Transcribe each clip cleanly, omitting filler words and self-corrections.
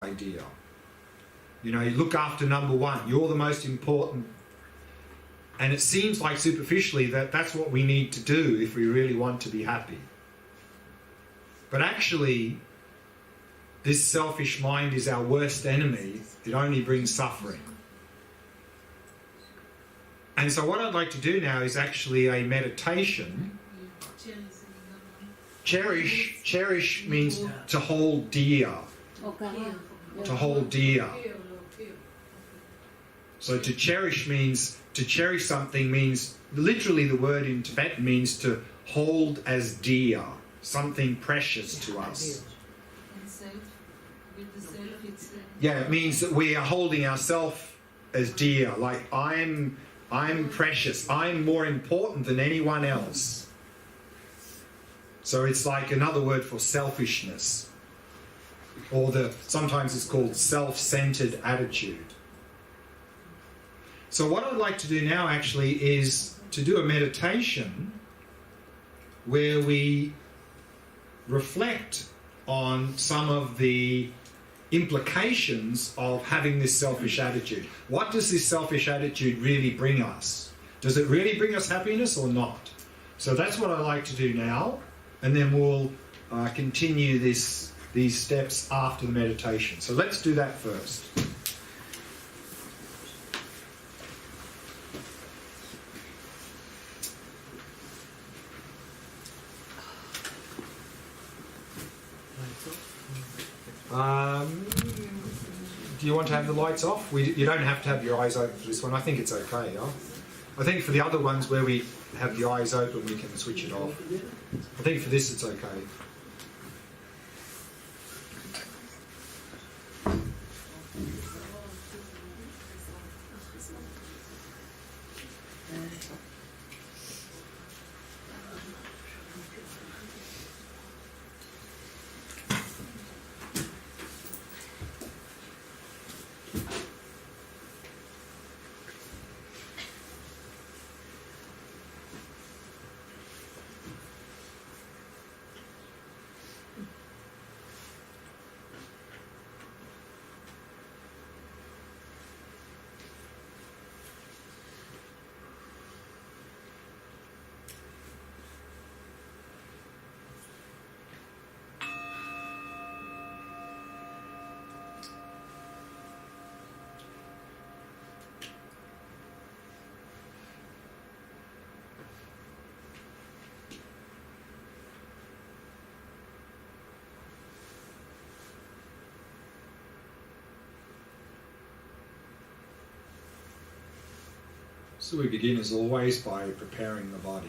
idea. You know, you look after number one, you're the most important. And it seems like superficially that that's what we need to do if we really want to be happy. But actually, this selfish mind is our worst enemy. It only brings suffering. And so what I'd like to do now is actually a meditation. Cherish means to hold dear. To hold dear. So to cherish means, to cherish something means, literally the word in Tibetan means to hold as dear, something precious to us. Yeah, it means that we are holding ourselves as dear, like I'm precious, I'm more important than anyone else. So it's like another word for selfishness, or sometimes it's called self-centered attitude. So what I'd like to do now actually is to do a meditation where we reflect on some of the implications of having this selfish attitude. What does this selfish attitude really bring us? Does it really bring us happiness or not? So that's what I'd like to do now, and then we'll continue these steps after the meditation. So let's do that first. Do you want to have the lights off? You don't have to have your eyes open for this one. I think it's okay. Huh? I think for the other ones where we have the eyes open, we can switch it off. I think for this, it's okay. So we begin as always by preparing the body.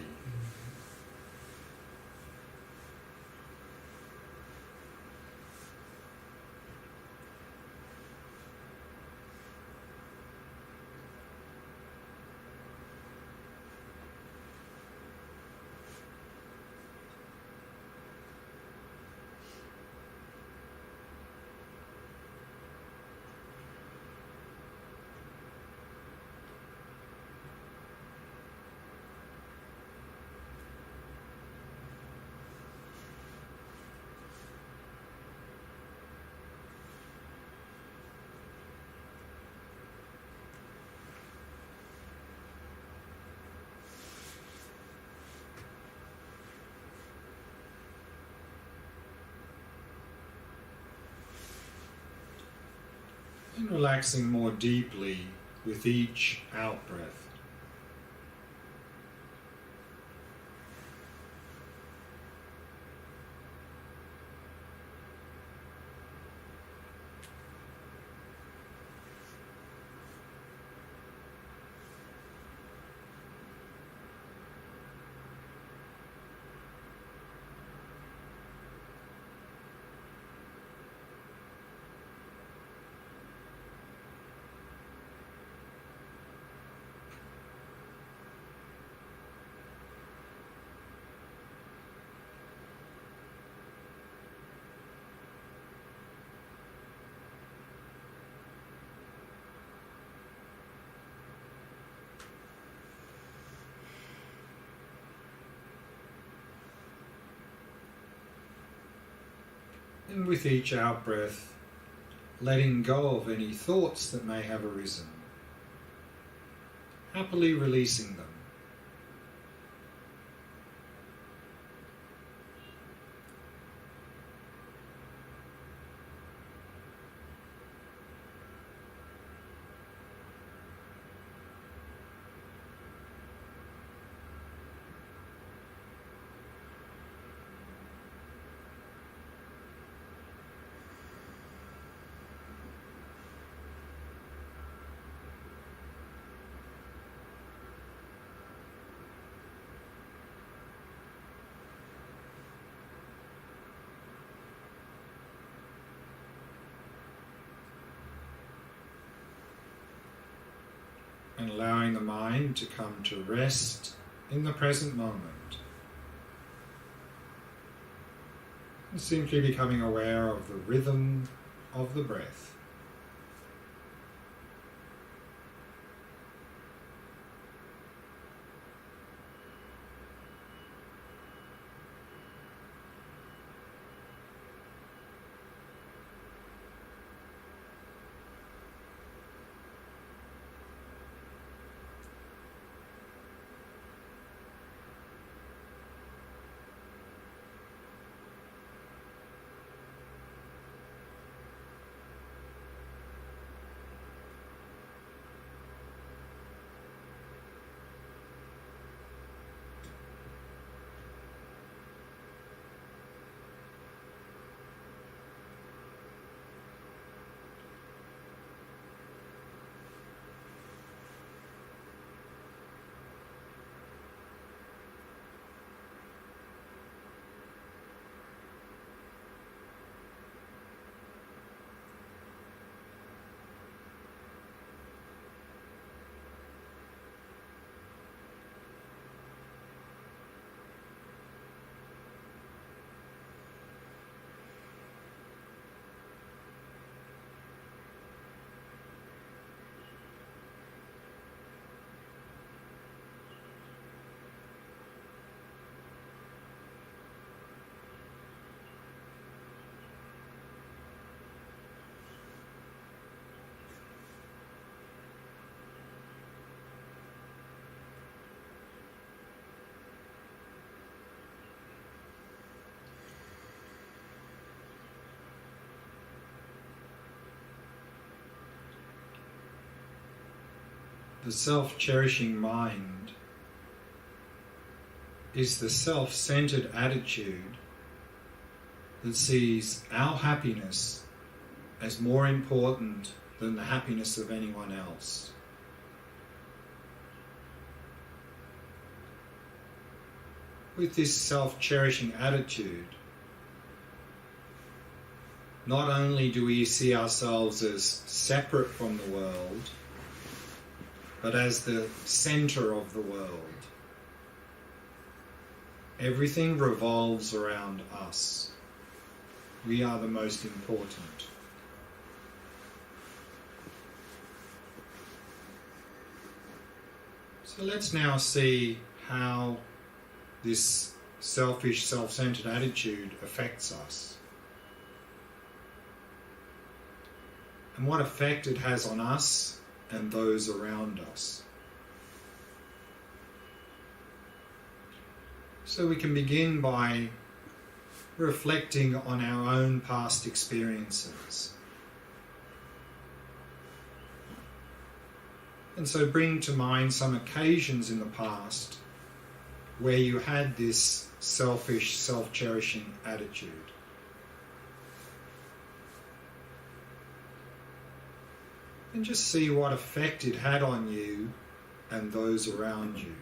And relaxing more deeply with each out-breath. And with each out-breath, letting go of any thoughts that may have arisen, happily releasing them. And allowing the mind to come to rest in the present moment. And simply becoming aware of the rhythm of the breath. The self-cherishing mind is the self-centered attitude that sees our happiness as more important than the happiness of anyone else. With this self-cherishing attitude, not only do we see ourselves as separate from the world, but as the center of the world. Everything revolves around us. We are the most important. So let's now see how this selfish, self-centered attitude affects us, and what effect it has on us and those around us. So we can begin by reflecting on our own past experiences. And so bring to mind some occasions in the past where you had this selfish, self-cherishing attitude. And just see what effect it had on you and those around you.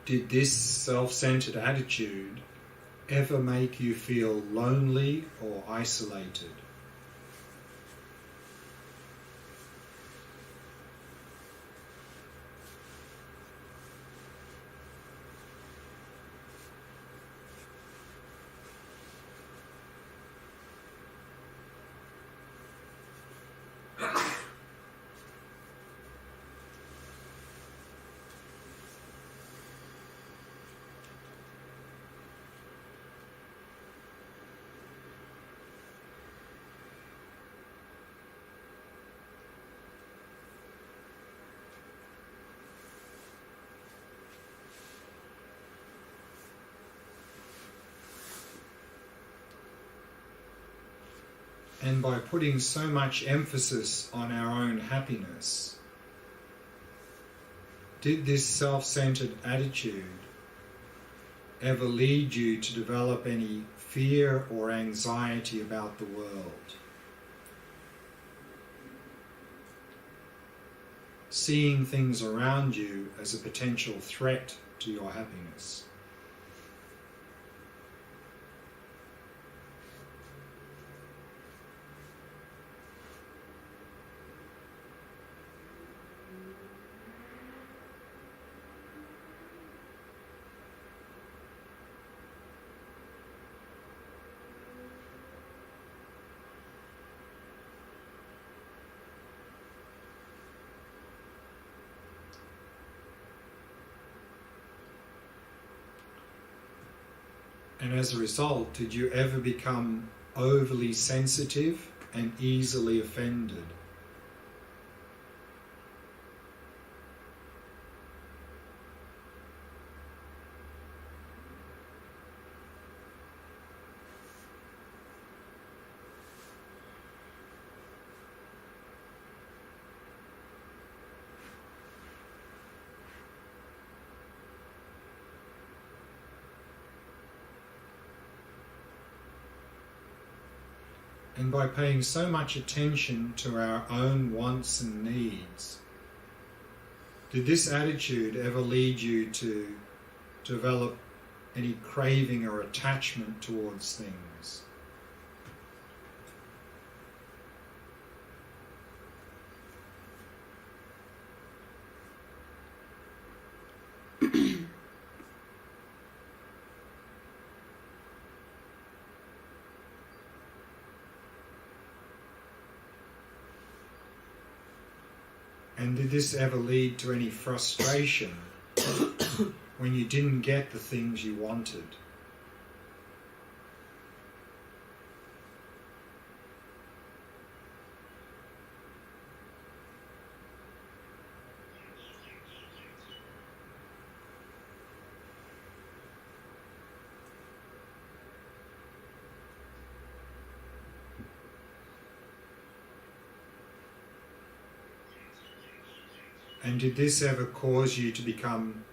Did this self-centered attitude ever make you feel lonely or isolated? And by putting so much emphasis on our own happiness, did this self-centered attitude ever lead you to develop any fear or anxiety about the world? Seeing things around you as a potential threat to your happiness. And as a result, did you ever become overly sensitive and easily offended? And by paying so much attention to our own wants and needs, did this attitude ever lead you to develop any craving or attachment towards things? And did this ever lead to any frustration when you didn't get the things you wanted? And did this ever cause you to become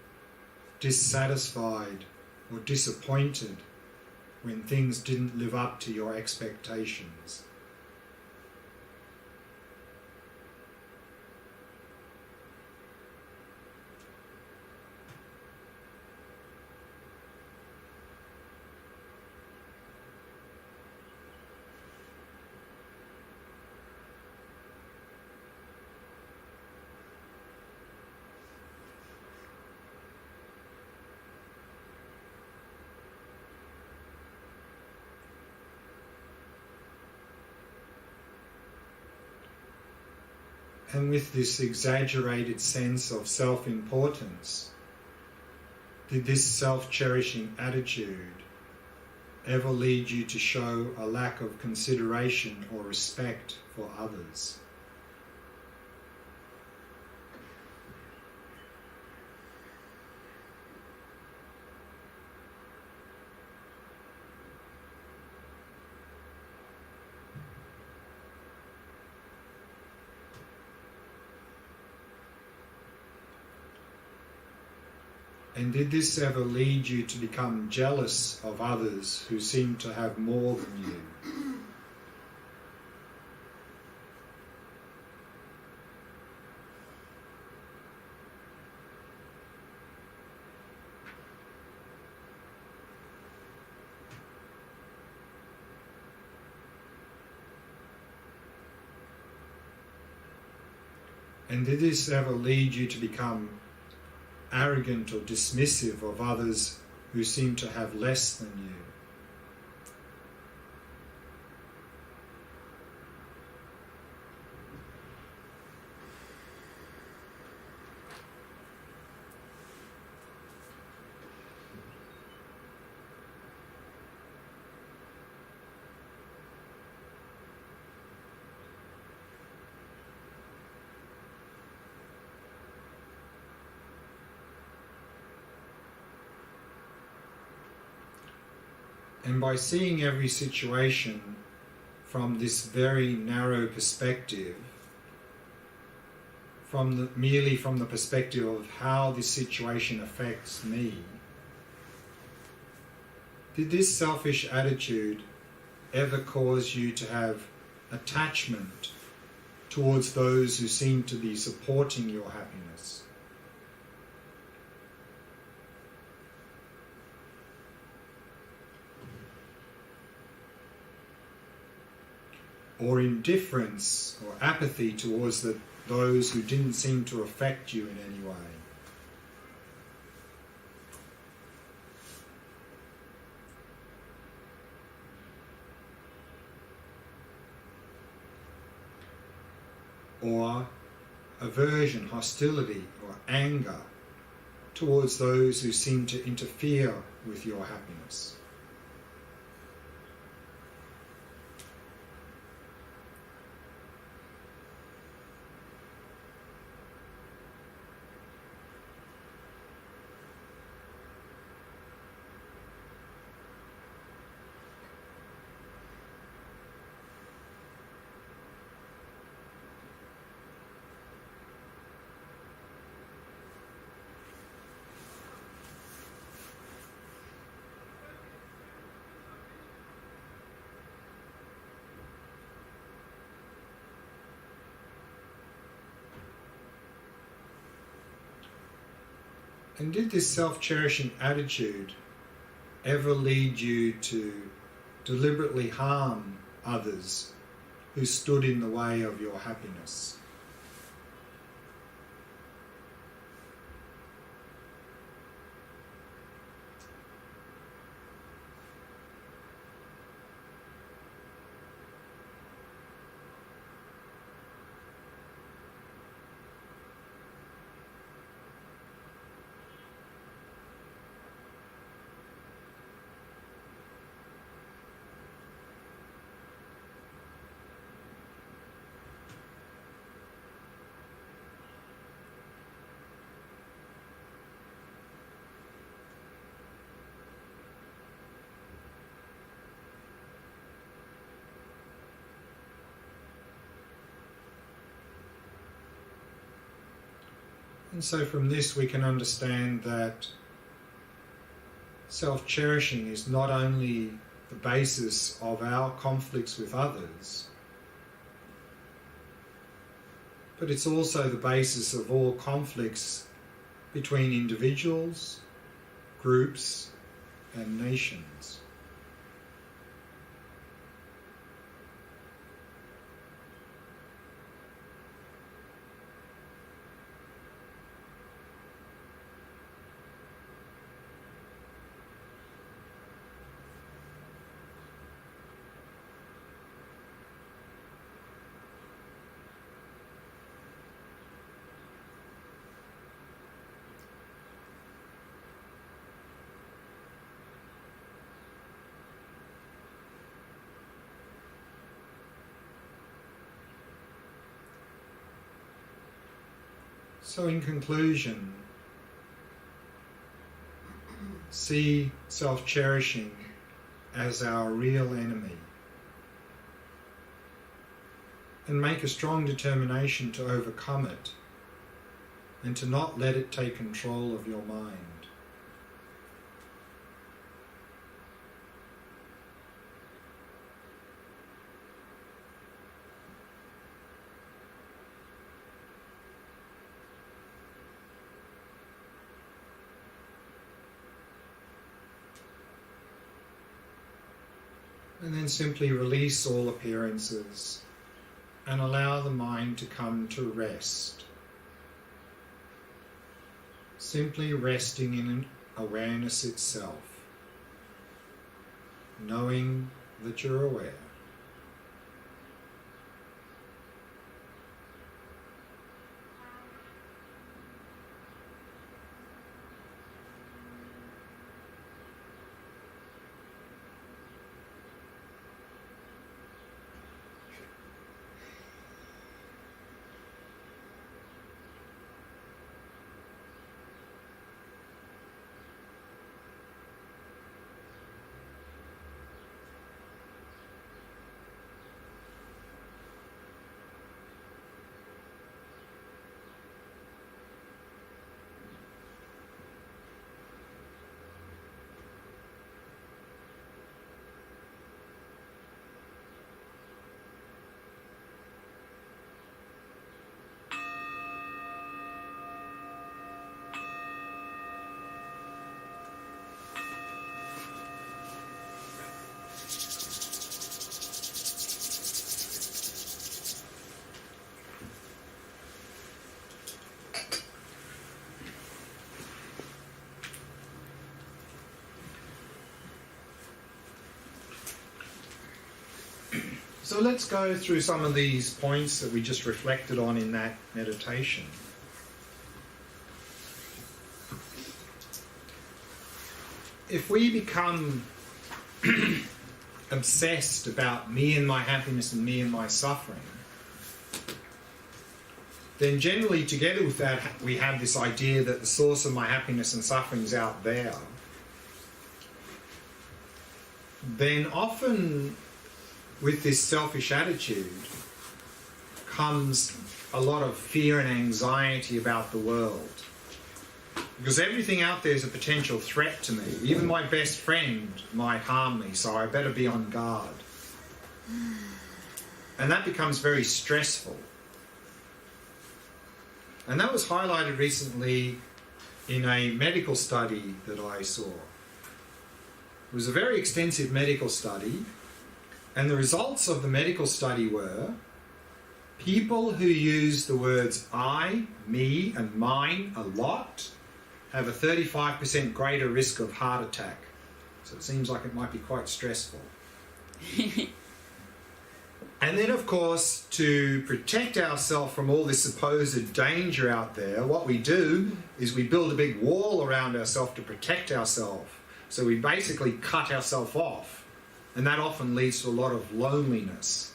dissatisfied or disappointed when things didn't live up to your expectations? And with this exaggerated sense of self-importance, did this self-cherishing attitude ever lead you to show a lack of consideration or respect for others? And did this ever lead you to become jealous of others who seem to have more than you? And did this ever lead you to become arrogant or dismissive of others who seem to have less than you? And by seeing every situation from this very narrow perspective, merely from the perspective of how this situation affects me, did this selfish attitude ever cause you to have attachment towards those who seem to be supporting your happiness? Or indifference or apathy towards those who didn't seem to affect you in any way? Or aversion, hostility, or anger towards those who seem to interfere with your happiness? And did this self-cherishing attitude ever lead you to deliberately harm others who stood in the way of your happiness? And so from this we can understand that self-cherishing is not only the basis of our conflicts with others, but it's also the basis of all conflicts between individuals, groups, and nations. So in conclusion, see self-cherishing as our real enemy and make a strong determination to overcome it and to not let it take control of your mind. And then simply release all appearances and allow the mind to come to rest. simply resting in awareness itself, knowing that you're aware. So let's go through some of these points that we just reflected on in that meditation. If we become obsessed about me and my happiness and me and my suffering, then generally together with that we have this idea that the source of my happiness and suffering is out there. Then often with this selfish attitude comes a lot of fear and anxiety about the world. Because everything out there is a potential threat to me. Even my best friend might harm me, so I better be on guard. And that becomes very stressful. And that was highlighted recently in a medical study that I saw. It was a very extensive medical study. And the results of the medical study were people who use the words I, me, and mine a lot have a 35% greater risk of heart attack. So it seems like it might be quite stressful. And then, of course, to protect ourselves from all this supposed danger out there, what we do is we build a big wall around ourselves to protect ourselves. So we basically cut ourselves off. And that often leads to a lot of loneliness.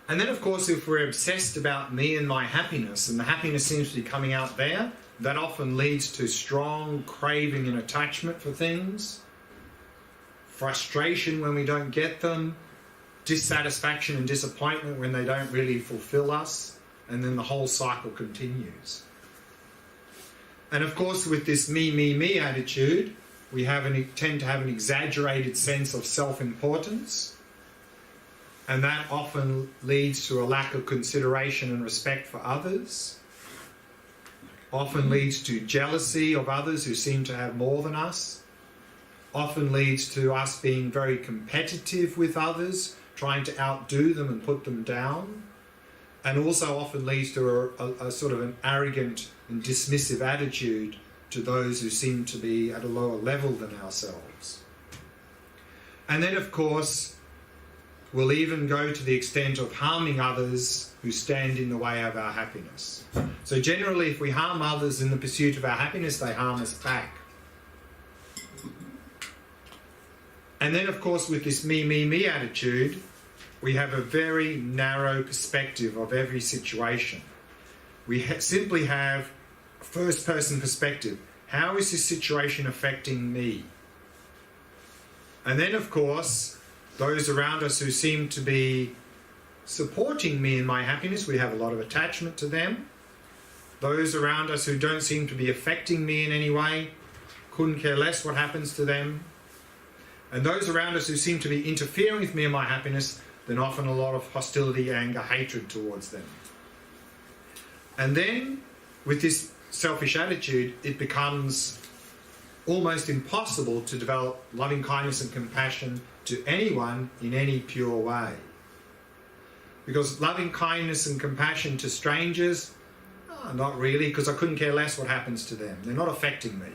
And then, of course, if we're obsessed about me and my happiness, and the happiness seems to be coming out there, that often leads to strong craving and attachment for things, frustration when we don't get them, dissatisfaction and disappointment when they don't really fulfill us, and then the whole cycle continues. And of course, with this me, me, me attitude, we tend to have an exaggerated sense of self-importance, and that often leads to a lack of consideration and respect for others, often leads to jealousy of others who seem to have more than us, often leads to us being very competitive with others, trying to outdo them and put them down, and also often leads to a sort of an arrogant and dismissive attitude to those who seem to be at a lower level than ourselves. And then, of course, we'll even go to the extent of harming others who stand in the way of our happiness. So generally, if we harm others in the pursuit of our happiness, they harm us back. And then, of course, with this me, me, me attitude, we have a very narrow perspective of every situation. We simply have first-person perspective. How is this situation affecting me? And then, of course, those around us who seem to be supporting me in my happiness, we have a lot of attachment to them. Those around us who don't seem to be affecting me in any way, couldn't care less what happens to them. And those around us who seem to be interfering with me and my happiness, then often a lot of hostility, anger, hatred towards them. And then, with this selfish attitude, it becomes almost impossible to develop loving kindness and compassion to anyone in any pure way. Because loving kindness and compassion to strangers, Not really, because I couldn't care less what happens to them. They're not affecting me.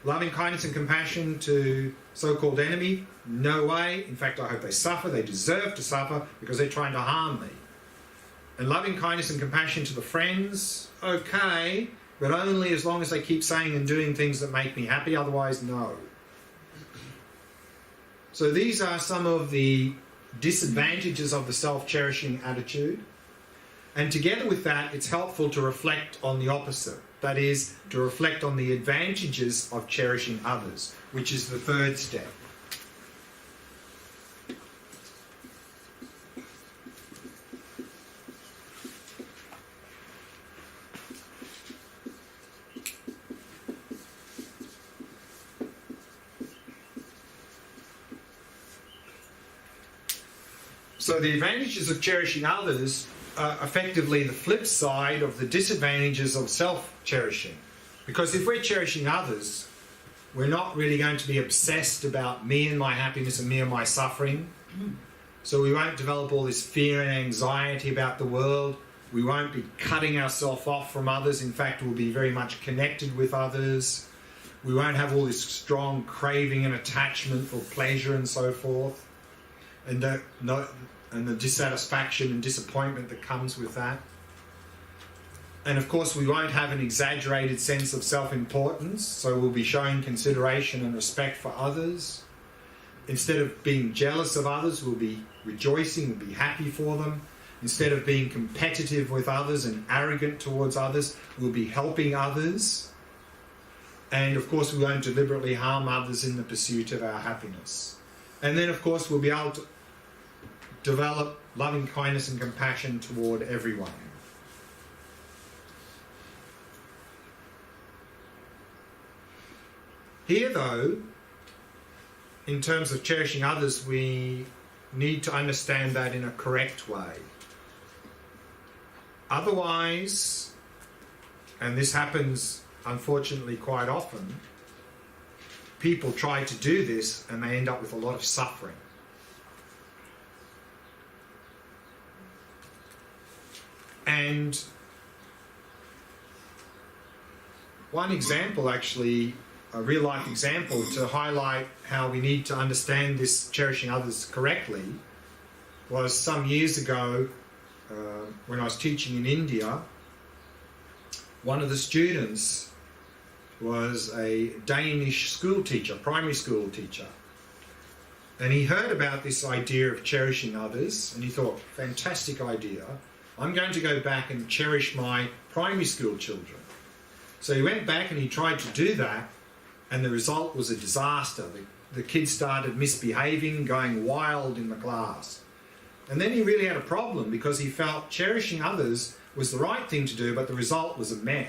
Loving kindness and compassion to so-called enemy? No way. In fact, I hope they suffer. They deserve to suffer because they're trying to harm me. And loving kindness and compassion to the friends? Okay, but only as long as they keep saying and doing things that make me happy. Otherwise, no. So these are some of the disadvantages of the self-cherishing attitude. And together with that, it's helpful to reflect on the opposite. That is, to reflect on the advantages of cherishing others, which is the third step. So the advantages of cherishing others are effectively the flip side of the disadvantages of self-cherishing. Because if we're cherishing others, we're not really going to be obsessed about me and my happiness and me and my suffering. So we won't develop all this fear and anxiety about the world. We won't be cutting ourselves off from others. In fact, we'll be very much connected with others. We won't have all this strong craving and attachment for pleasure and so forth. And the dissatisfaction and disappointment that comes with that. And of course, we won't have an exaggerated sense of self-importance, so we'll be showing consideration and respect for others. Instead of being jealous of others, we'll be rejoicing, we'll be happy for them. Instead of being competitive with others and arrogant towards others, we'll be helping others. And of course, we won't deliberately harm others in the pursuit of our happiness. And then, of course, we'll be able to develop loving kindness and compassion toward everyone. Here, though, in terms of cherishing others, we need to understand that in a correct way. Otherwise, and this happens unfortunately quite often, people try to do this and they end up with a lot of suffering. And one example, actually, a real-life example to highlight how we need to understand this cherishing others correctly, was some years ago when I was teaching in India. One of the students was a Danish school teacher, primary school teacher. And he heard about this idea of cherishing others and he thought, fantastic idea. I'm going to go back and cherish my primary school children. So he went back and he tried to do that, and the result was a disaster. The kids started misbehaving, going wild in the class. And then he really had a problem because he felt cherishing others was the right thing to do, but the result was a mess.